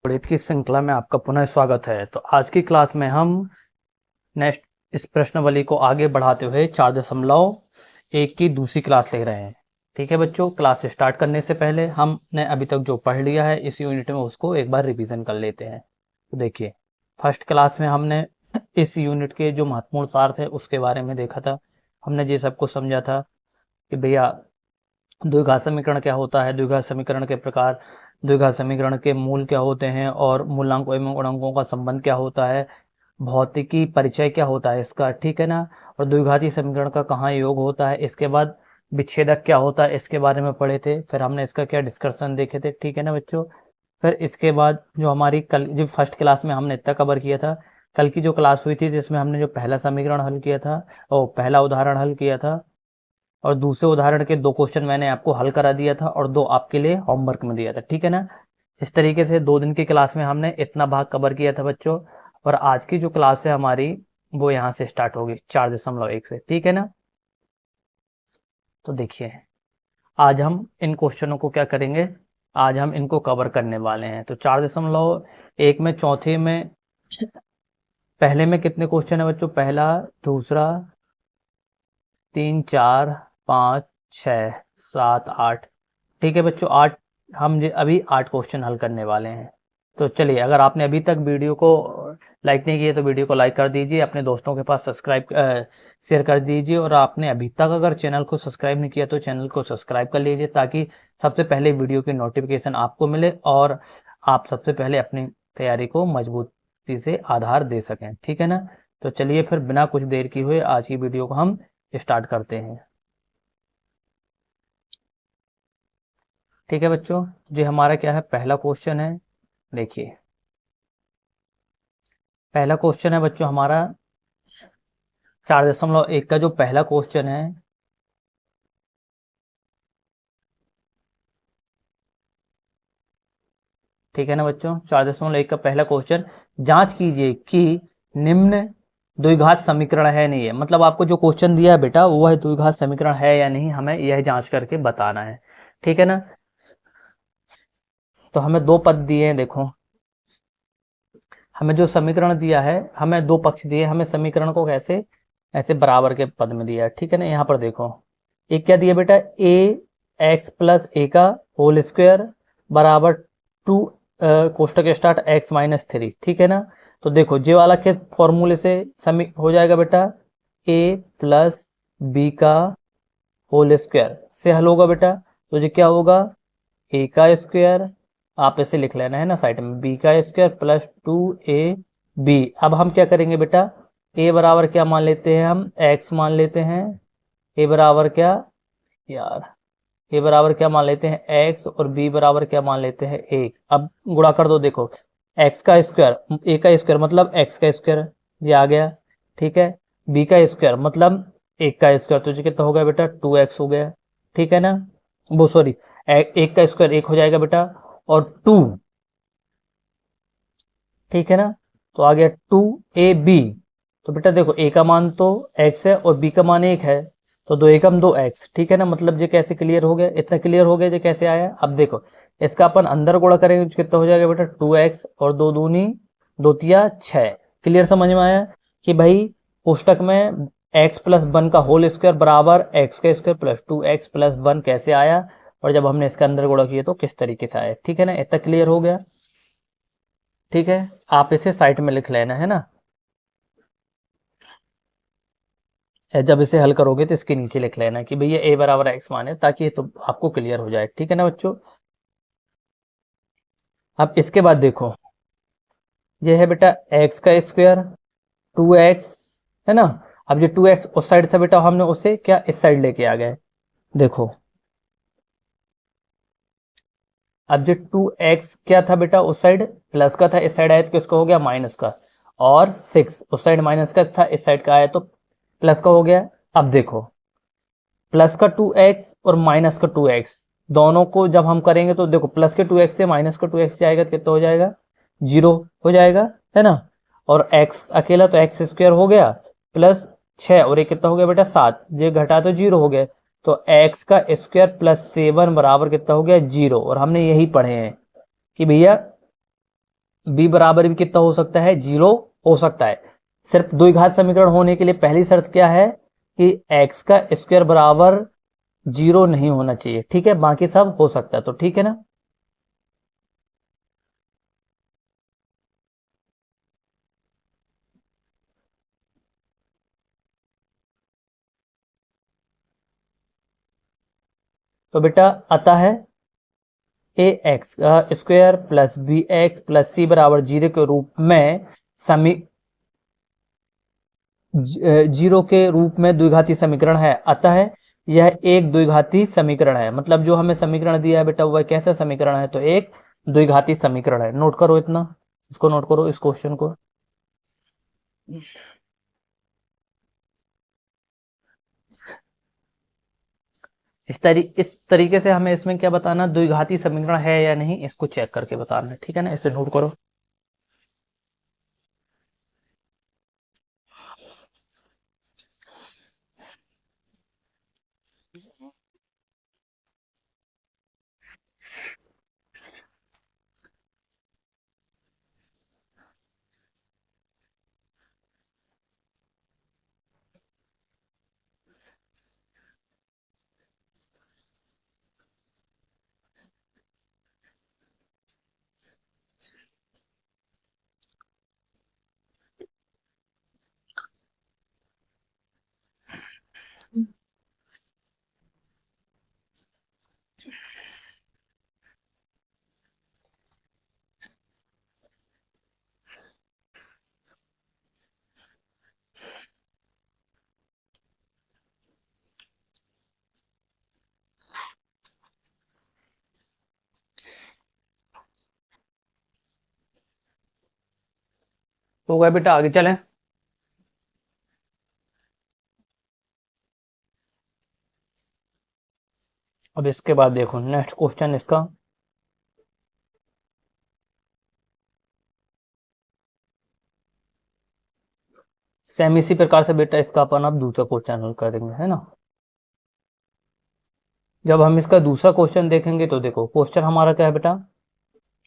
गणित की श्रृंखला में आपका पुनः स्वागत है। तो आज की क्लास में हम नेक्स्ट इस प्रश्नावली को आगे बढ़ाते हुए 4.1 की दूसरी क्लास ले रहे हैं। ठीक है बच्चों, क्लास स्टार्ट करने से पहले हमने अभी तक जो पढ़ लिया है इस यूनिट में उसको एक बार रिवीजन कर लेते हैं। तो देखिए, फर्स्ट क्लास में हमने इस यूनिट के जो महत्वपूर्ण सार थे उसके बारे में देखा था। हमने ये सबको समझा था कि भैया द्विघात समीकरण क्या होता है, द्विघात समीकरण के प्रकार, द्विघात समीकरण के मूल क्या होते हैं और मूलांकों एवं गुणांकों का संबंध क्या होता है, भौतिकी परिचय क्या होता है इसका, ठीक है ना। और द्विघाती समीकरण का कहाँ योग होता है, इसके बाद विच्छेदक क्या होता है इसके बारे में पढ़े थे। फिर हमने इसका क्या डिस्कशन देखे थे, ठीक है ना बच्चों। फिर इसके बाद जो हमारी कल जो फर्स्ट क्लास में हमने इतना कवर किया था, कल की जो क्लास हुई थी जिसमें हमने जो पहला समीकरण हल किया था और पहला उदाहरण हल किया था और दूसरे उदाहरण के 2 क्वेश्चन मैंने आपको हल करा दिया था और 2 आपके लिए होमवर्क में दिया था, ठीक है ना। इस तरीके से 2 दिन की क्लास में हमने इतना भाग कवर किया था बच्चों। और आज की जो क्लास है हमारी वो यहाँ से स्टार्ट होगी 4.1 से, ठीक है ना। तो देखिए, आज हम इन क्वेश्चनों को क्या करेंगे, आज हम इनको कवर करने वाले हैं। तो 4.1 में चौथे में पहले में कितने क्वेश्चन है बच्चों, पहला, दूसरा, 3, 4, 5, 6, 7, 8, ठीक है बच्चों, 8। हम अभी 8 क्वेश्चन हल करने वाले हैं। तो चलिए, अगर आपने अभी तक वीडियो को लाइक नहीं किया तो वीडियो को लाइक कर दीजिए, अपने दोस्तों के पास शेयर कर दीजिए। और आपने अभी तक अगर चैनल को सब्सक्राइब नहीं किया तो चैनल को सब्सक्राइब कर लीजिए ताकि सबसे पहले वीडियो की नोटिफिकेशन आपको मिले और आप सबसे पहले अपनी तैयारी को मजबूती से आधार दे सकें, ठीक है ना। तो चलिए फिर बिना कुछ देर की हुए आज की वीडियो को हम स्टार्ट करते हैं। ठीक है बच्चों, जो हमारा क्या है, पहला क्वेश्चन है। देखिए, पहला क्वेश्चन है बच्चों हमारा 4.1 का जो पहला क्वेश्चन है, ठीक है ना बच्चों। 4.1 का पहला क्वेश्चन, जांच कीजिए कि निम्न द्विघात समीकरण है नहीं है। मतलब आपको जो क्वेश्चन दिया है बेटा वो है द्विघात समीकरण है या नहीं, हमें यह जांच करके बताना है, ठीक है ना। तो हमें 2 पद दिए हैं, देखो हमें जो समीकरण दिया है, हमें 2 पक्ष दिए, हमें समीकरण को कैसे ऐसे बराबर के पद में दिया है, ठीक है ना। यहाँ पर देखो एक क्या दिया बेटा, ए एक्स प्लस ए का होल स्क्वायर बराबर 2 कोष्टक स्टार्ट एक्स माइनस 3, ठीक है ना। तो देखो जे वाला के फॉर्मूले से समी हो जाएगा बेटा, ए प्लस बी का होल स्क्वायर से हल होगा बेटा। तो ये क्या होगा, ए का स्क्वायर, आप इसे लिख लेना है ना साइड में, बी का स्क्वायर प्लस 2ab। अब हम क्या करेंगे बेटा, ए बराबर क्या मान लेते हैं, हम एक्स मान लेते हैं। ए बराबर क्या यार, ए बराबर क्या मान लेते हैं, एक्स, और बी बराबर क्या मान लेते हैं, 1। अब गुणा कर दो, देखो एक्स का स्क्वायर, ए का स्क्वायर मतलब एक्स का स्क्वायर, ये आ गया, ठीक है। बी का स्क्वायर मतलब 1 का स्क्वायर, तो ये कितना हो गया बेटा, 2x हो गया, ठीक है ना। वो सॉरी, 1 का स्क्वायर 1 हो जाएगा बेटा और 2, ठीक है ना। तो आ गया 2ab। तो बेटा देखो a का मान तो x है और b का मान 1 है, तो 2 एकम 2x, ठीक है ना। मतलब ये कैसे क्लियर हो गया, इतना क्लियर हो गया ये कैसे आया। अब देखो इसका अपन अंदर गुणा करेंगे तो कितना हो जाएगा बेटा, 2x और 2 दूनी 2 तिया 6। क्लियर समझ में आया कि भाई कोष्टक में x प्लस 1 का होल स्क्वायर बराबर x का स्क्वायर प्लस 2x प्लस 1 कैसे आया, और जब हमने इसका अंदर गुणा किया तो किस तरीके से आया, ठीक है ना। इतना क्लियर हो गया, ठीक है। आप इसे साइड में लिख लेना है ना, जब इसे हल करोगे तो इसके नीचे लिख लेना कि भैया a बराबर x मान है, ताकि तो आपको क्लियर हो जाए, ठीक है ना बच्चों। अब इसके बाद देखो ये है बेटा x का स्क्वायर 2x, है ना। अब ये 2x उस साइड था बेटा, हमने उसे क्या इस साइड लेके आ गए, देखो अब जो 2x क्या था बेटा उस साइड प्लस का था, इस साइड आया तो किसका हो गया, माइनस का। और 6 उस साइड माइनस का था, इस साइड का आया तो प्लस का हो गया। अब देखो प्लस का 2x और माइनस का 2x दोनों को जब हम करेंगे तो देखो प्लस के 2x से माइनस का 2x जाएगा तो कितना हो जाएगा, 0 हो जाएगा, है ना। और x अकेला तो x स्क्वायर हो गया प्लस 6 और एक कितना हो गया बेटा 7, ये घटा तो 0 हो गया। तो x का स्क्वायर प्लस 7 बराबर कितना हो गया, 0। और हमने यही पढ़े हैं कि भैया b बराबर भी कितना हो सकता है, 0 हो सकता है। सिर्फ द्विघात समीकरण होने के लिए पहली शर्त क्या है कि x का स्क्वायर बराबर 0 नहीं होना चाहिए, ठीक है, बाकी सब हो सकता है, तो ठीक है ना। तो बेटा अतः है A X square plus B X plus C बराबर 0 के रूप में समी 0 के रूप में द्विघाती समीकरण है। अतः यह एक द्विघाती समीकरण है, मतलब जो हमें समीकरण दिया है बेटा वह कैसा समीकरण है, तो एक द्विघाती समीकरण है। नोट करो इतना, इसको नोट करो, इस क्वेश्चन को। इस तरीके से हमें इसमें क्या बताना, द्विघाती समीकरण है या नहीं इसको चेक करके बताना है, ठीक है ना, इसे नोट करो। तो गए बेटा, आगे चलें। अब इसके बाद देखो नेक्स्ट क्वेश्चन इसका, सेम इसी प्रकार से बेटा इसका अपन अब दूसरा क्वेश्चन हल करेंगे, है ना। जब हम इसका दूसरा क्वेश्चन देखेंगे तो देखो क्वेश्चन हमारा क्या है बेटा,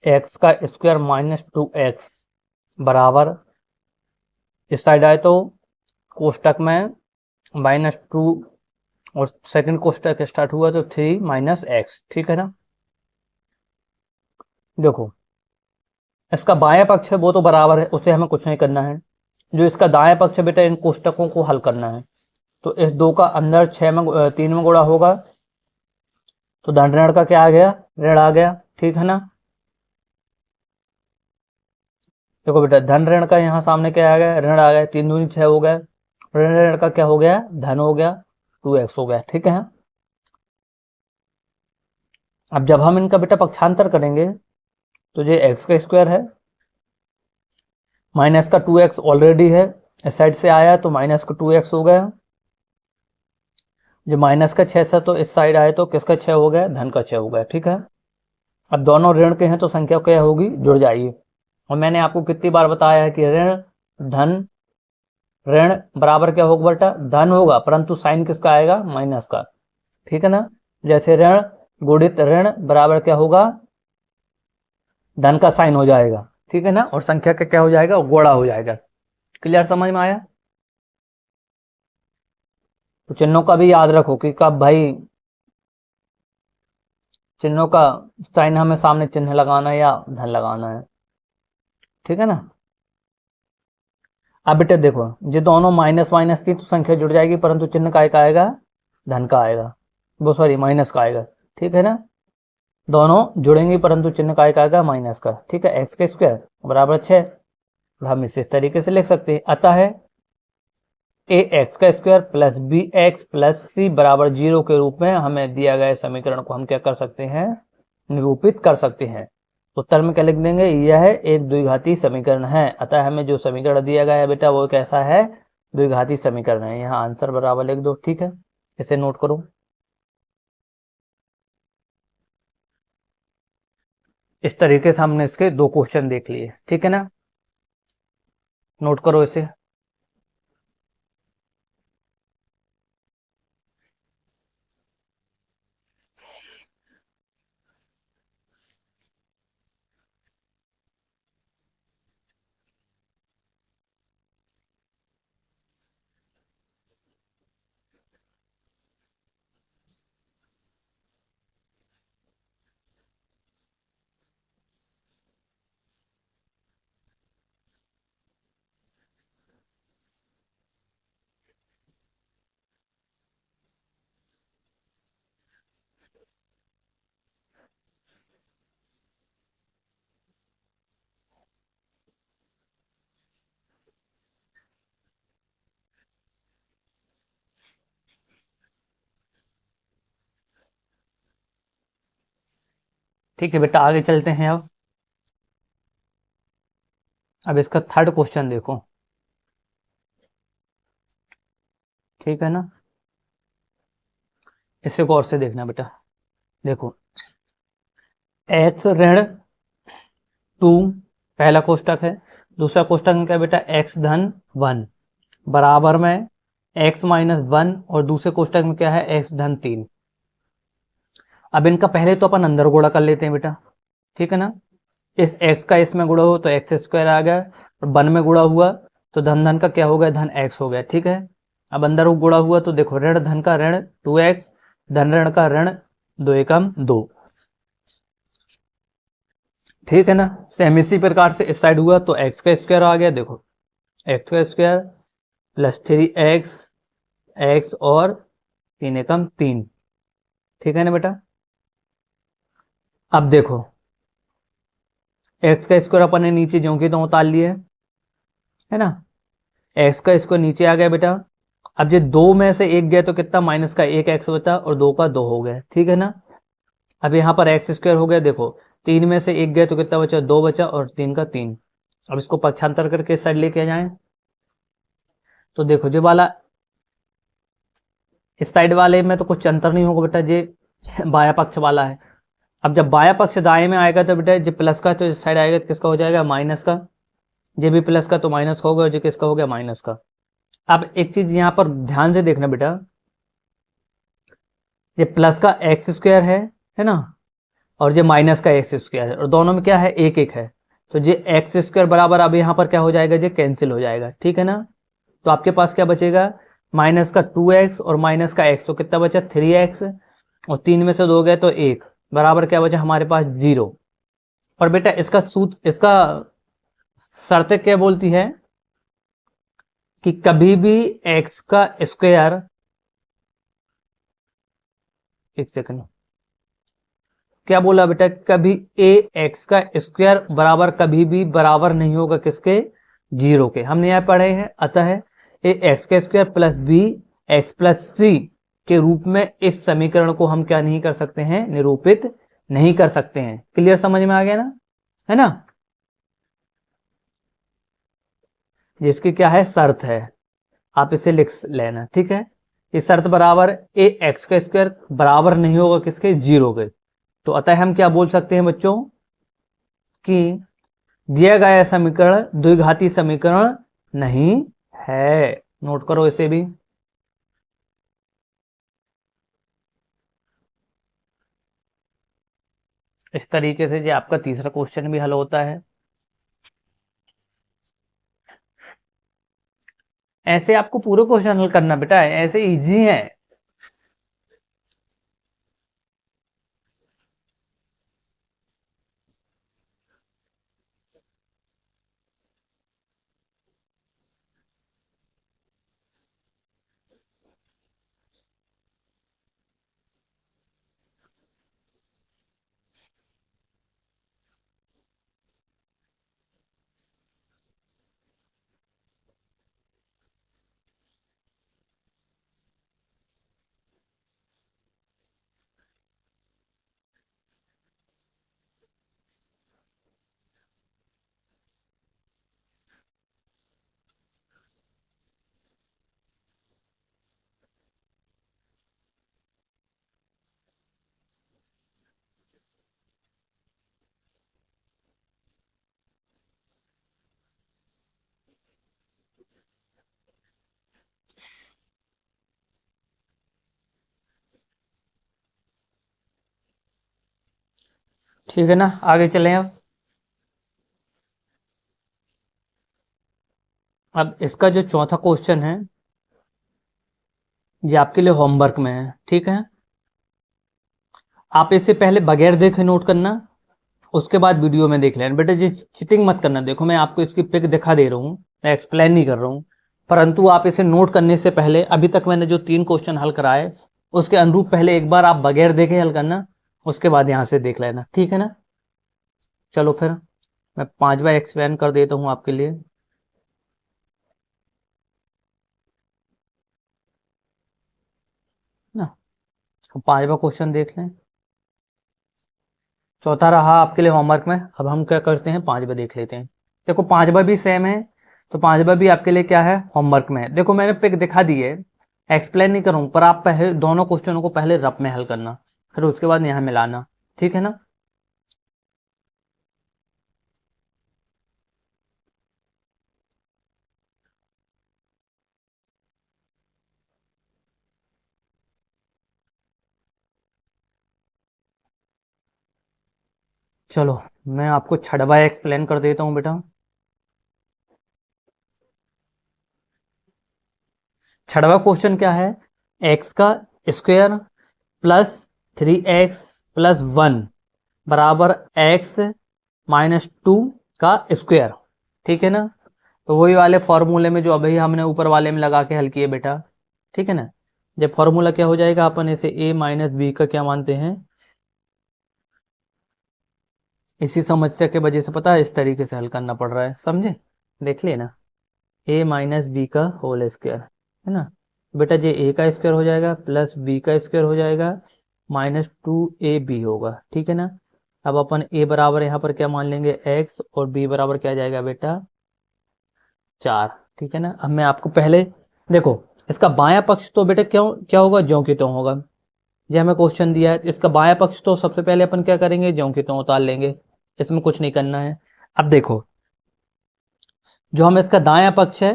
एक्स का स्क्वायर माइनस 2x बराबर, इस साइड आए तो कोष्टक में -2 और सेकंड कोष्टक स्टार्ट हुआ तो 3 माइनस एक्स, ठीक है ना। देखो इसका बायां पक्ष है वो तो बराबर है, उसे हमें कुछ नहीं करना है। जो इसका दायां पक्ष है बेटा, इन कोष्टकों को हल करना है। तो इस 2 का अंदर 3 में गुणा होगा, तो धन ऋण का क्या आ गया, ऋण आ गया, ठीक है ना। देखो बेटा धन ऋण का यहाँ सामने क्या आ गया, ऋण आ गया, 3 दूनी 6 हो गया, ऋण ऋण का क्या हो गया, धन हो गया, 2x हो गया, ठीक है। अब जब हम इनका बेटा पक्षांतर करेंगे तो ये x का स्क्वायर है, माइनस का 2x ऑलरेडी है, इस साइड से आया तो माइनस का 2x हो गया, जो माइनस का 6 था तो इस साइड आए तो किसका 6 हो गया, धन का 6 हो गया, ठीक है। अब दोनों ऋण के हैं तो संख्या क्या होगी, जुड़ जाएगी। और मैंने आपको कितनी बार बताया है कि ऋण धन ऋण बराबर क्या होगा बेटा, धन होगा, परंतु साइन किसका आएगा, माइनस का, ठीक है ना। जैसे ऋण गुणित ऋण बराबर क्या होगा, धन का साइन हो जाएगा, ठीक है ना, और संख्या का क्या हो जाएगा, गुणा हो जाएगा। क्लियर, समझ में आया। तो चिन्हों का भी याद रखो कि कब भाई चिन्हों का साइन हमें सामने चिन्ह लगाना है या धन लगाना है, ठीक है ना। अब बेटे देखो ये दोनों माइनस माइनस की तो संख्या जुड़ जाएगी, परंतु चिन्ह काय का आएगा, धन का आएगा, वो सॉरी माइनस का आएगा, ठीक है ना। दोनों जुड़ेंगे परंतु चिन्ह काय का आएगा, माइनस का, ठीक है। एक्स का स्क्वायर बराबर 6, हम इसे इस तरीके से लिख सकते हैं। अतः है ए एक्स का square plus B X plus C बराबर 0 के रूप में हमें दिया गया समीकरण को हम क्या कर सकते हैं, निरूपित कर सकते हैं। उत्तर में क्या लिख देंगे, यह एक द्विघाती समीकरण है। अतः हमें जो समीकरण दिया गया है बेटा वो कैसा है, द्विघाती समीकरण है। यहाँ आंसर बराबर लिख दो, ठीक है, इसे नोट करो। इस तरीके से हमने इसके 2 क्वेश्चन देख लिए, ठीक है ना, नोट करो इसे। ठीक है बेटा, आगे चलते हैं। अब इसका थर्ड क्वेश्चन देखो, ठीक है ना। इसे गौर से देखना बेटा। देखो, एक्स ऋण 2 पहला कोष्टक है। दूसरा कोष्टक में क्या है बेटा, एक्स धन 1 बराबर में एक्स माइनस 1, और दूसरे कोष्टक में क्या है, एक्स धन 3। अब इनका पहले तो अपन अंदर गुणा कर लेते हैं बेटा, ठीक है ना। इस x का इसमें गुणा हो तो एक्स स्क्वायर आ गया, और 1 में गुणा हुआ तो धन धन का क्या हो गया, धन x हो गया, ठीक है। अब अंदर गुणा हुआ तो देखो, ऋण धन का ऋण 2x, धन ऋण का ऋण 2 एकम 2, ठीक है ना। सेम इसी प्रकार से इस साइड हुआ तो x का स्क्वायर आ गया, देखो x का स्क्वायर प्लस 3x, x और 3 एकम 3, ठीक है ना बेटा। अब देखो, x का स्क्वायर अपन ने नीचे ज्यों की तो उतार लिया है ना। x का स्क्वायर नीचे आ गया बेटा। अब ये 2 में से 1 गया तो कितना, माइनस का 1 x बचा और 2 का 2 हो गया, ठीक है ना। अब यहाँ पर एक्स स्क्वायर हो गया, देखो 3 में से 1 गया तो कितना बचा, 2 बचा, और 3 का 3। अब इसको पक्षांतर करके इस साइड लेके जाएं तो देखो, जो वाला इस साइड वाले में तो कुछ अंतर नहीं होगा बेटा, ये बाया पक्ष वाला है। अब जब बाया पक्ष दाएं में आएगा तो बेटा जो प्लस का तो इस साइड आएगा तो किसका हो जाएगा, माइनस का। ये भी प्लस का तो माइनस का होगा, और जो किसका हो गया, माइनस का। अब एक चीज यहाँ पर ध्यान से देखना बेटा, ये प्लस का एक्स स्क्वायर है ना, और ये माइनस का एक्स स्क्वायर है, और दोनों में क्या है, एक एक है। तो ये एक्स स्क्वायर बराबर अब यहाँ पर क्या हो जाएगा, ये कैंसिल हो जाएगा, ठीक है ना। तो आपके पास क्या बचेगा, माइनस का 2x और माइनस का x, तो कितना बचा, 3x, और 3 में से 2 गए तो 1 बराबर क्या बचा हमारे पास, 0। और बेटा इसका सूत्र, इसका शर्त क्या बोलती है कि कभी भी x का स्क्वायर, एक सेकंड, क्या बोला बेटा, कभी ax का स्क्वायर बराबर कभी भी बराबर नहीं होगा किसके, 0 के। हमने यह पढ़े हैं। अतः ax का square plus b x plus c के रूप में इस समीकरण को हम क्या नहीं कर सकते हैं, निरूपित नहीं कर सकते हैं। क्लियर, समझ में आ गया ना, है ना। जिसकी क्या है, शर्त है, आप इसे लिख लेना, ठीक है। इस शर्त बराबर ax का स्क्वायर बराबर नहीं होगा किसके, 0 के। तो अतः हम क्या बोल सकते हैं बच्चों कि दिया गया समीकरण द्विघाती समीकरण नहीं है। नोट करो इसे भी। इस तरीके से जो आपका तीसरा क्वेश्चन भी हल होता है। ऐसे आपको पूरे क्वेश्चन हल करना बेटा, ऐसे इजी है। ठीक है ना, आगे चलें। अब इसका जो चौथा क्वेश्चन है ये आपके लिए होमवर्क में है, ठीक है। आप इसे पहले बगैर देखे नोट करना, उसके बाद वीडियो में देख लेना बेटा। जी चीटिंग मत करना। देखो मैं आपको इसकी पिक दिखा दे रहा हूँ, मैं एक्सप्लेन नहीं कर रहा हूँ, परंतु आप इसे नोट करने से पहले अभी तक मैंने जो 3 क्वेश्चन हल कराए उसके अनुरूप पहले एक बार आप बगैर देखे हल करना, उसके बाद यहां से देख लेना, ठीक है ना। चलो फिर मैं 5 बार एक्सप्लेन कर देता हूं आपके लिए। ना 5वां क्वेश्चन देख लें। चौथा रहा आपके लिए होमवर्क में। अब हम क्या करते हैं, 5वां देख लेते हैं। देखो 5वां भी सेम है, तो 5वां भी आपके लिए क्या है, होमवर्क में है। देखो मैंने पिक दिखा दी है, एक्सप्लेन नहीं करूँ, पर आप पहले दोनों क्वेश्चनों को पहले रफ में हल करना, फिर उसके बाद यहाँ मिलाना, ठीक है ना। चलो मैं आपको 6वां एक्सप्लेन कर देता हूँ बेटा। 6वां क्वेश्चन क्या है, एक्स का स्क्वायर प्लस 3x प्लस 1 बराबर x माइनस 2 का स्क्वायर, ठीक है ना। तो वही वाले फॉर्मूले में जो अभी हमने ऊपर वाले में लगा के हल किए बेटा, ठीक है ना। जब फॉर्मूला क्या हो जाएगा, अपन इसे a माइनस बी का क्या मानते हैं, इसी समस्या के वजह से पता है इस तरीके से हल करना पड़ रहा है, समझे। देख लिए ना, a माइनस बी का होल स्क्वायर, है ना। बेटा ये a का स्क्वायर हो जाएगा प्लस b का स्क्वायर हो जाएगा माइनस 2ab होगा, ठीक है ना। अब अपन a बराबर यहाँ पर क्या मान लेंगे, x, और b बराबर क्या जाएगा बेटा 4, ठीक है ना। अब मैं आपको पहले देखो, इसका बायां पक्ष तो बेटा क्यों क्या होगा, ज्यों की त्यों होगा। ये हमें क्वेश्चन दिया है, इसका बायां पक्ष तो सबसे पहले अपन क्या करेंगे, ज्यों की त्यों उतार लेंगे, इसमें कुछ नहीं करना है। अब देखो, जो हम इसका दायां पक्ष है,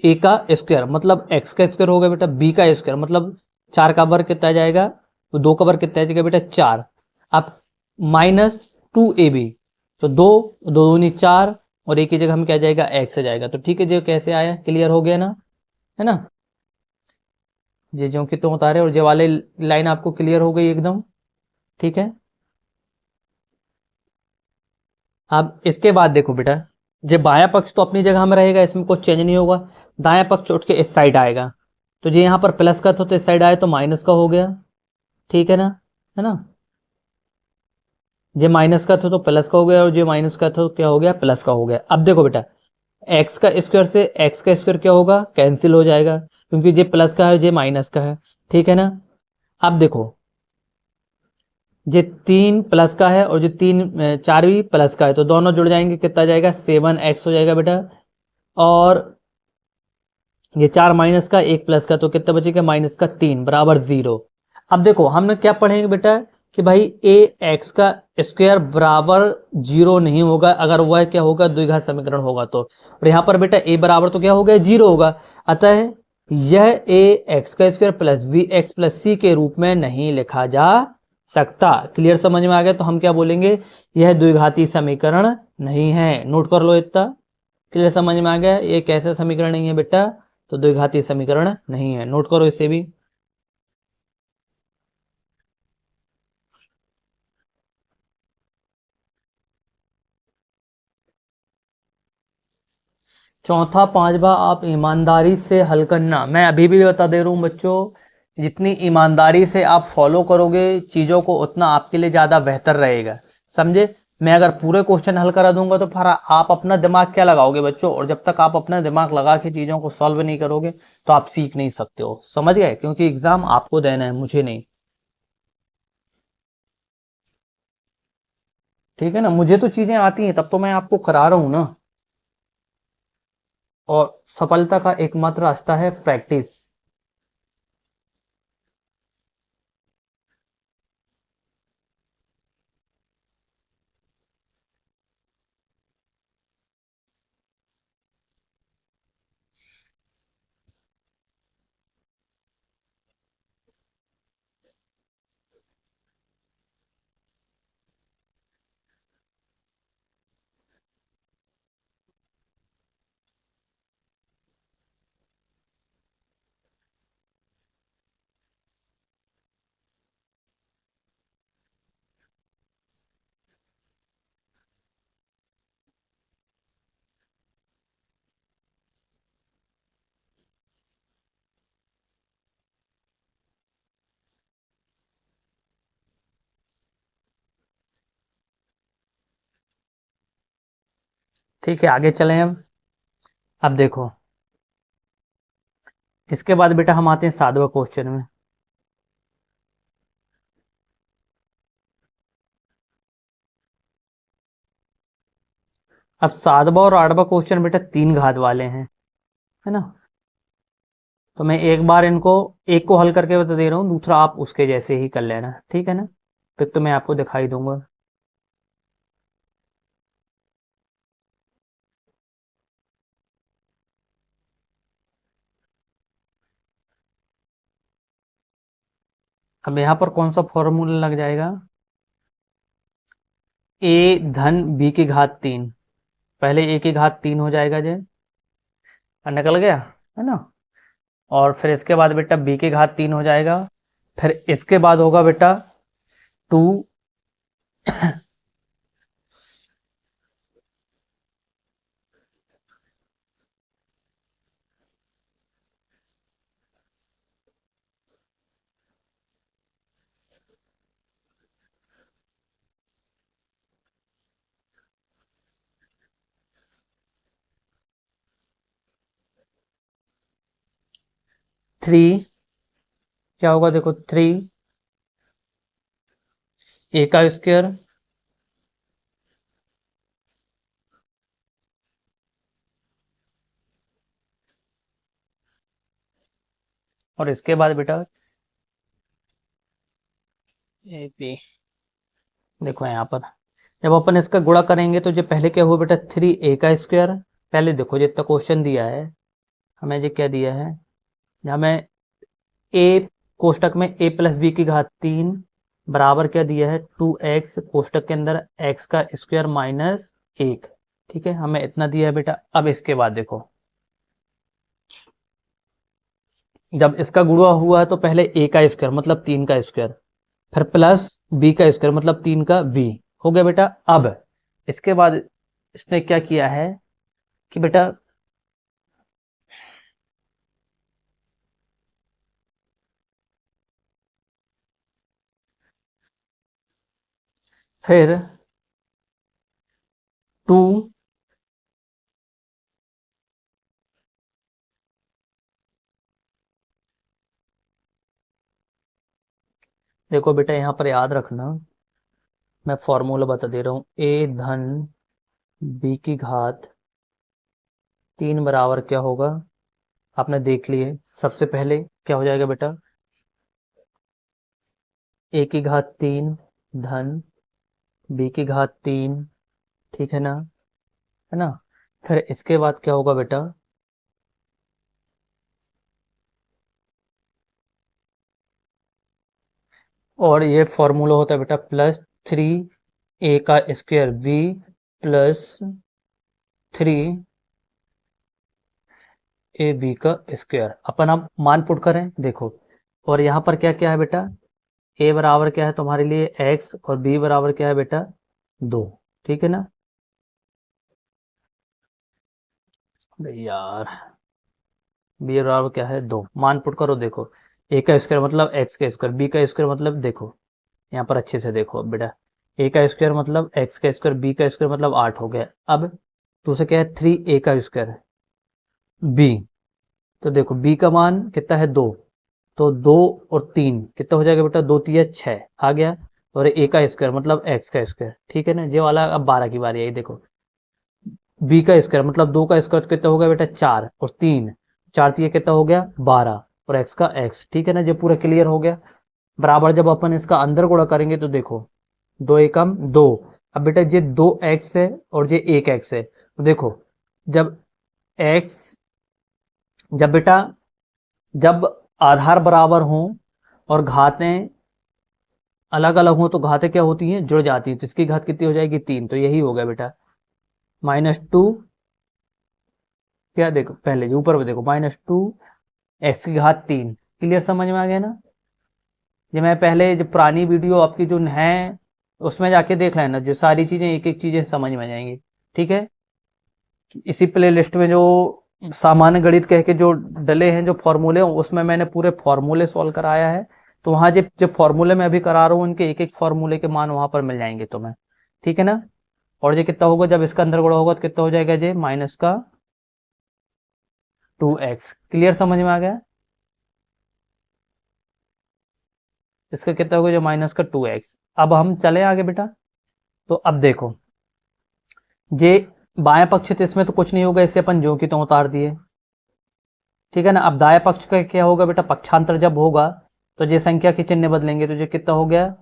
ए का स्क्वायर मतलब एक्स का स्क्वायर होगा बेटा, बी का स्क्वायर मतलब 4 का वर्ग कितना जाएगा, तो 2 का वर्ग कितना जाएगा बेटा 4। अब माइनस 2ab, तो 2 2 दूनी 4, और एक की जगह हम क्या जाएगा, एक्स आ जाएगा। तो ठीक है, जो कैसे आया, क्लियर हो गया ना, है ना। ये जो कि तुम उतारे और ये वाले लाइन आपको क्लियर हो गई एकदम, ठीक है। अब इसके बाद देखो बेटा, ये बायां पक्ष तो अपनी जगह में रहेगा, इसमें कुछ चेंज नहीं होगा। दायां पक्ष उठ के इस साइड आएगा, तो ये यहाँ पर प्लस का था तो इस साइड आए तो माइनस का हो गया, ठीक है ना, है ना। ये माइनस का था तो प्लस का हो गया, और ये माइनस का था तो क्या हो गया, प्लस का हो गया। अब देखो बेटा, एक्स का स्क्वायर से एक्स का स्क्वायर क्या होगा, कैंसिल हो जाएगा, क्योंकि ये प्लस का है ये माइनस का है, ठीक है ना। अब देखो, ये 3 प्लस का है और जो 4 भी प्लस का है, तो दोनों जुड़ जाएंगे, कितना जाएगा 7x हो जाएगा बेटा। और ये 4 माइनस का, 1 प्लस का, तो कितना बचेगा माइनस का 3 बराबर 0। अब देखो हमने क्या पढ़ेंगे बेटा, कि भाई ए एक्स का स्क्वायर बराबर 0 नहीं होगा अगर वह क्या होगा, द्विघात समीकरण होगा तो। और यहाँ पर बेटा ए बराबर तो क्या हो गया 0 होगा, अतः यह ए एक्स का square plus B X plus C के रूप में नहीं लिखा जा सकता। क्लियर समझ में आ गया, तो हम क्या बोलेंगे, यह द्विघाती समीकरण नहीं है। नोट कर लो इतना, क्लियर समझ में आ गया, ये कैसा समीकरण नहीं है बेटा, तो द्विघाती समीकरण नहीं है। नोट करो इसे भी। चौथा 5वां, आप ईमानदारी से हल करना। मैं अभी भी बता दे रहा हूँ बच्चों, जितनी ईमानदारी से आप फॉलो करोगे चीज़ों को, उतना आपके लिए ज़्यादा बेहतर रहेगा, समझे। मैं अगर पूरे क्वेश्चन हल करा दूंगा तो फिर आप अपना दिमाग क्या लगाओगे बच्चों, और जब तक आप अपना दिमाग लगा के चीज़ों को सॉल्व नहीं करोगे तो आप सीख नहीं सकते हो, समझ गए, क्योंकि एग्जाम आपको देना है, मुझे नहीं, ठीक है ना। मुझे तो चीज़ें आती हैं, तब तो मैं आपको करा रहा हूँ ना। और सफलता का एकमात्र रास्ता है प्रैक्टिस। ठीक है, आगे चलें अब देखो इसके बाद बेटा हम आते हैं 7वां क्वेश्चन में। अब 7वां और 8वां क्वेश्चन बेटा 3 घात वाले हैं, है ना। तो मैं एक बार इनको एक को हल करके बता दे रहा हूँ, दूसरा आप उसके जैसे ही कर लेना, ठीक है ना। फिर तो मैं आपको दिखाई दूंगा। अब यहाँ पर कौन सा फॉर्मूला लग जाएगा, a धन b की घात 3, पहले a की घात 3 हो जाएगा जे, निकल गया, है ना। और फिर इसके बाद बेटा b की घात 3 हो जाएगा, फिर इसके बाद होगा बेटा 2 3, क्या होगा देखो 3 a का स्क्वायर और इसके बाद बेटा ए बी। देखो यहाँ पर जब अपन इसका गुणा करेंगे तो जो पहले क्या हुआ बेटा 3a का स्क्वायर, पहले देखो जितना क्वेश्चन दिया है हमें जो क्या दिया है, हमें a कोष्टक में a प्लस बी की घात 3 बराबर क्या दिया है 2x कोष्टक के अंदर x का स्क्वायर माइनस 1, ठीक है, हमें इतना दिया है बेटा। अब इसके बाद देखो जब इसका गुणा हुआ तो पहले a का स्क्वायर मतलब 3 का स्क्वायर, फिर प्लस b का स्क्वायर मतलब 3 का v हो गया बेटा। अब इसके बाद इसने क्या किया है कि बेटा फिर 2 देखो बेटा यहाँ पर याद रखना, मैं फॉर्मूला बता दे रहा हूँ, a धन b की घात 3 बराबर क्या होगा, आपने देख लिए। सबसे पहले क्या हो जाएगा बेटा a की घात 3 धन b की घात 3, ठीक है ना, है ना। फिर इसके बाद क्या होगा बेटा और ये फॉर्मूला होता है बेटा +3a का स्क्वायर v प्लस 3ab का स्क्वायर। अपन अब मान पुट करें देखो, और यहाँ पर क्या क्या है बेटा, a बराबर क्या है तुम्हारे लिए x और b बराबर क्या है बेटा 2, ठीक है ना। अरे यार b बराबर क्या है 2, मान पुट करो देखो, a का स्क्वायर मतलब x का स्क्वायर, b का स्क्वायर मतलब देखो यहाँ पर अच्छे से देखो अब बेटा, a का स्क्वायर मतलब x का स्क्वायर, b का स्क्वायर मतलब 8 हो गया। अब दूसरा क्या है 3a का स्क्वायर b, तो देखो b का मान कितना है 2, तो 2 और 3 कितना हो जाएगा बेटा 2 3 6 आ गया, और a का स्क्वायर मतलब x का स्क्वायर, ठीक है ना। ये वाला अब 12 की बारी आई, देखो b का स्क्वायर मतलब 2 का स्क्वायर कितना हो गया बेटा 4 और 3 4 3 कितना हो गया 12 और x का x, ठीक है ना। ये पूरा क्लियर हो गया। बराबर जब अपन इसका अंदर गुणा करेंगे तो देखो 2 एकम 2, अब बेटा ये 2x है और ये 1x है, तो देखो जब x जब बेटा जब आधार बराबर हों और घातें अलग अलग हों तो घातें क्या होती हैं जुड़ जाती हैं, तो इसकी घात कितनी हो जाएगी 3, तो यही हो गया बेटा -2, क्या देखो पहले ऊपर में देखो -2 x की घात 3, क्लियर समझ में आ गया ना। ये मैं पहले जो पुरानी वीडियो आपकी जो है उसमें जाके देख लेना, जो सारी चीजें एक एक चीजें समझ में आ जाएंगी, ठीक है। इसी प्ले लिस्ट में जो सामान्य गणित कह के जो डले हैं जो फॉर्मूले उसमें मैंने पूरे फॉर्मूले सॉल्व कराया है, तो वहां जो फॉर्मूले में अभी करा रहा हूँ उनके एक एक फॉर्मूले के मान वहां पर मिल जाएंगे तुम्हें, ठीक है ना। और ये कितना होगा, जब इसका अंदर गुणा होगा तो कितना हो जाएगा ये माइनस का 2x। क्लियर, समझ में आ गया? इसका कितना होगा, जो माइनस का 2x। अब हम चले आगे बेटा, तो अब देखो ये बाएं पक्ष तो इसमें तो कुछ नहीं होगा, इसे अपन जो की तो उतार दिए, ठीक है ना। अब दाएं पक्ष का क्या होगा बेटा, पक्षांतर जब होगा तो ये संख्या के चिन्ह बदलेंगे, तो ये कितना हो गया,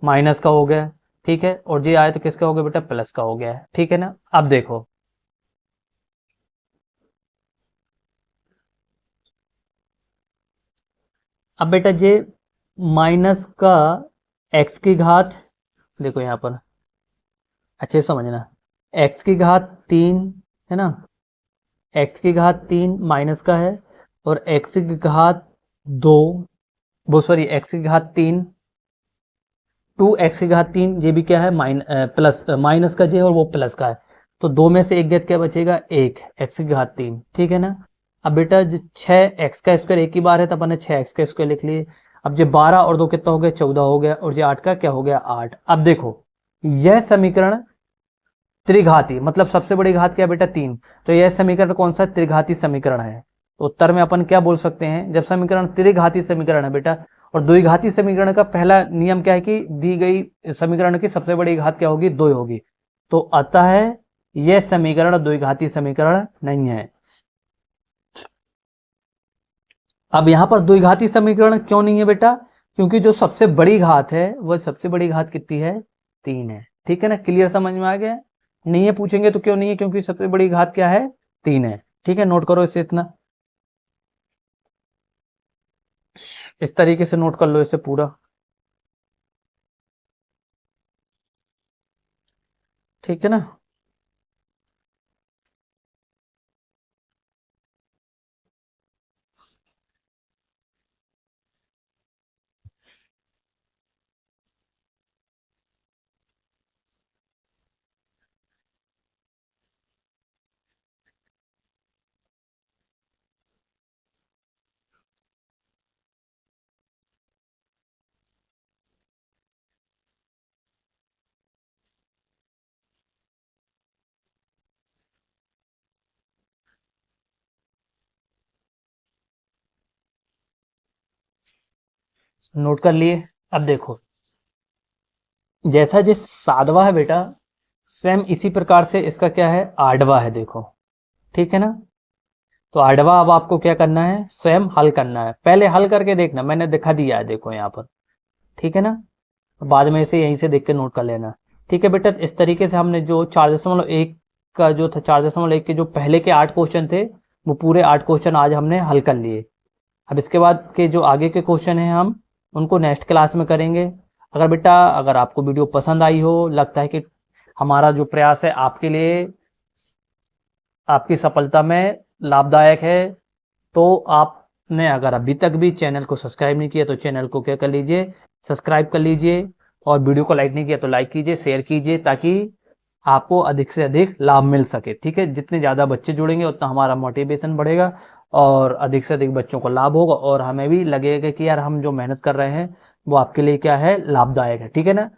माइनस का हो गया, ठीक है। और ये आए तो किसका हो गया बेटा, प्लस का हो गया है, ठीक है ना। अब देखो अब बेटा ये माइनस का x की घात, देखो यहां पर अच्छे से समझना, x की घात 3 है ना, x की घात 3 माइनस का है, और x की घात 2, वो सॉरी x की घात 3, 2x की घात 3, ये भी क्या है, प्लस माइनस का जे और वो प्लस का है, तो दो में से एक गैत क्या बचेगा, एक, x की घात 3, ठीक है ना। अब बेटा 6x का स्क्वायर एक ही बार है तो अपन ने 6x का स्क्वायर लिख लिए। अब जो 12 और 2 कितना हो गया, 14 हो गया, और जो 8 का क्या हो गया, 8। अब देखो यह समीकरण त्रिघाती, मतलब सबसे बड़ी घात क्या है बेटा, 3, तो यह समीकरण कौन सा, त्रिघाती समीकरण है। तो उत्तर में अपन क्या बोल सकते हैं, जब समीकरण त्रिघाती समीकरण है बेटा, और द्विघाती समीकरण का पहला नियम क्या है कि दी गई समीकरण की सबसे बड़ी घात क्या होगी, 2 होगी, तो अतः यह समीकरण द्विघाती समीकरण नहीं है। अब यहां पर द्विघाती समीकरण क्यों नहीं है बेटा, क्योंकि जो सबसे बड़ी घात है वह सबसे बड़ी घात कितनी है, 3 है, ठीक है ना। क्लियर, समझ में आ गया? नहीं है पूछेंगे तो क्यों नहीं है, क्योंकि सबसे बड़ी घात क्या है, 3 है, ठीक है। नोट करो इसे, इतना इस तरीके से नोट कर लो इसे पूरा, ठीक है ना। नोट कर लिए। अब देखो जैसा जो सादवा है बेटा, सेम इसी प्रकार से इसका क्या है, आडवा है, देखो, ठीक है ना। तो आडवा अब आपको क्या करना है, स्वयं हल करना है, पहले हल करके देखना, मैंने दिखा दिया है, देखो यहाँ पर, ठीक है ना। बाद में इसे यहीं से देख के नोट कर लेना, ठीक है बेटा। इस तरीके से हमने जो 4.1 का जो था, 4.1 के जो पहले के 8 क्वेश्चन थे, वो पूरे 8 क्वेश्चन आज हमने हल कर लिए। अब इसके बाद के जो आगे के क्वेश्चन हैं हम उनको नेक्स्ट क्लास में करेंगे। अगर बेटा अगर आपको वीडियो पसंद आई हो, लगता है कि हमारा जो प्रयास है आपके लिए, आपकी सफलता में लाभदायक है, तो आपने अगर अभी तक भी चैनल को सब्सक्राइब नहीं किया तो चैनल को क्या कर लीजिए, सब्सक्राइब कर लीजिए, और वीडियो को लाइक नहीं किया तो लाइक कीजिए, शेयर कीजिए, ताकि आपको अधिक से अधिक लाभ मिल सके, ठीक है। जितने ज़्यादा बच्चे जुड़ेंगे उतना हमारा मोटिवेशन बढ़ेगा, और अधिक से अधिक बच्चों को लाभ होगा, और हमें भी लगेगा कि यार हम जो मेहनत कर रहे हैं वो आपके लिए क्या है, लाभदायक है, ठीक है ना।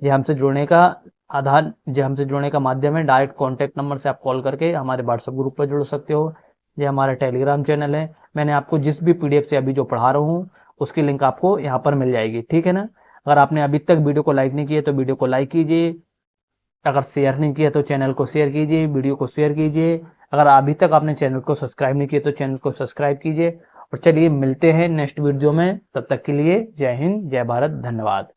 ये हमसे जुड़ने का आधार, जो हमसे जुड़ने का माध्यम है, डायरेक्ट कॉन्टैक्ट नंबर से आप कॉल करके हमारे व्हाट्सएप ग्रुप पर जुड़ सकते हो। ये हमारा टेलीग्राम चैनल है, मैंने आपको जिस भी पीडीएफ से अभी जो पढ़ा रहा हूँ उसकी लिंक आपको यहाँ पर मिल जाएगी, ठीक है ना। अगर आपने अभी तक वीडियो को लाइक नहीं किया तो वीडियो को लाइक कीजिए, अगर शेयर नहीं किया तो चैनल को शेयर कीजिए, वीडियो को शेयर कीजिए, अगर अभी तक आपने चैनल को सब्सक्राइब नहीं किया तो चैनल को सब्सक्राइब कीजिए। और चलिए मिलते हैं नेक्स्ट वीडियो में, तब तक के लिए जय हिंद, जय भारत, धन्यवाद।